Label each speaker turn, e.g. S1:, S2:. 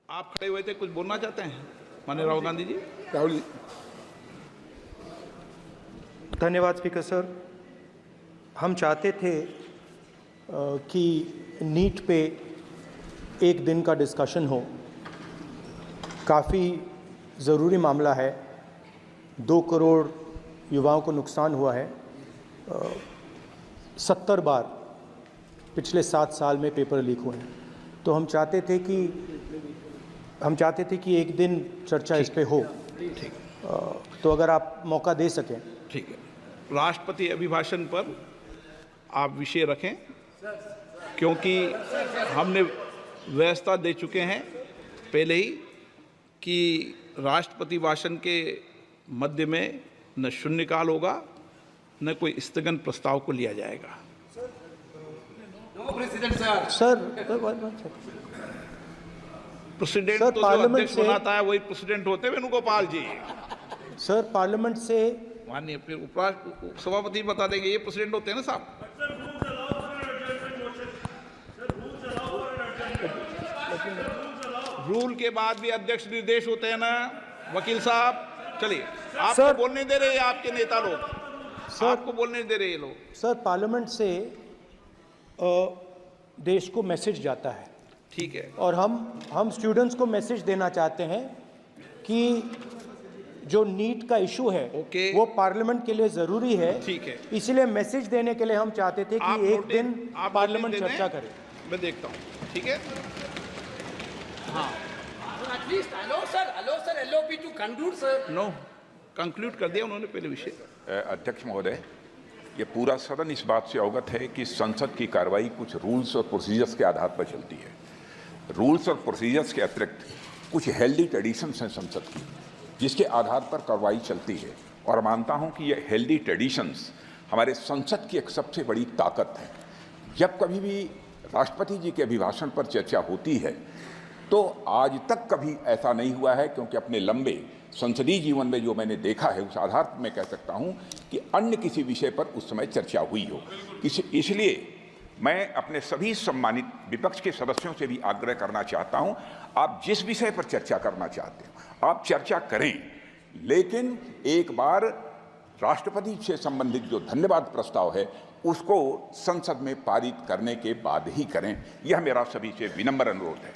S1: आप खड़े हुए थे, कुछ बोलना चाहते हैं माननीय राहुल गांधी जी?
S2: राहुल जी।
S3: धन्यवाद स्पीकर सर। हम चाहते थे कि नीट पे एक दिन का डिस्कशन हो। काफ़ी ज़रूरी मामला है। 2 करोड़ युवाओं को नुकसान हुआ है। 70 बार पिछले 7 साल में पेपर लीक हुए हैं। तो हम चाहते थे कि एक दिन चर्चा इस पे हो।
S1: ठीक।
S3: तो अगर आप मौका दे सकें।
S1: ठीक है। राष्ट्रपति अभिभाषण पर आप विषय रखें, क्योंकि हमने व्यवस्था दे चुके हैं पहले ही कि राष्ट्रपति भाषण के मध्य में न शून्यकाल होगा न कोई स्थगन प्रस्ताव को लिया जाएगा। प्रेसिडेंट तो जो अध्यक्ष बनाता है वही प्रेसिडेंट होते हैं वेणुगोपाल जी।
S3: सर पार्लियामेंट से
S1: माननीय फिर सभापति बता देंगे, ये प्रेसिडेंट होते हैं ना साहब। रूल के बाद भी अध्यक्ष निर्देश होते हैं ना वकील साहब। चलिए, आपको बोलने दे रहे हैं आपके नेता लोग, आपको बोलने दे रहे हैं लोग।
S3: सर पार्लियामेंट से देश को मैसेज जाता है।
S1: ठीक है।
S3: और हम स्टूडेंट्स को मैसेज देना चाहते हैं कि जो नीट का इशू है वो पार्लियामेंट के लिए जरूरी है।
S1: ठीक है।
S3: इसलिए मैसेज देने के लिए हम चाहते थे कि एक दिन पार्लियामेंट चर्चा करे।
S1: मैं देखता हूँ। ठीक है। हाँ, नो कंक्लूड कर दिया उन्होंने पहले विषय।
S2: अध्यक्ष महोदय, ये पूरा सदन इस बात से अवगत है कि संसद की कार्रवाई कुछ रूल्स और प्रोसीजर्स के आधार पर चलती है। रूल्स और प्रोसीजर्स के अतिरिक्त कुछ हेल्दी ट्रेडिशंस हैं संसद की, जिसके आधार पर कार्रवाई चलती है। और मानता हूं कि ये हेल्दी ट्रेडिशंस हमारे संसद की एक सबसे बड़ी ताकत है। जब कभी भी राष्ट्रपति जी के अभिभाषण पर चर्चा होती है तो आज तक कभी ऐसा नहीं हुआ है, क्योंकि अपने लंबे संसदीय जीवन में जो मैंने देखा है उस आधार पर मैं कह सकता हूं कि अन्य किसी विषय पर उस समय चर्चा हुई हो। इसलिए मैं अपने सभी सम्मानित विपक्ष के सदस्यों से भी आग्रह करना चाहता हूं, आप जिस विषय पर चर्चा करना चाहते हो आप चर्चा करें, लेकिन एक बार राष्ट्रपति से संबंधित जो धन्यवाद प्रस्ताव है उसको संसद में पारित करने के बाद ही करें। यह मेरा सभी से विनम्र अनुरोध है।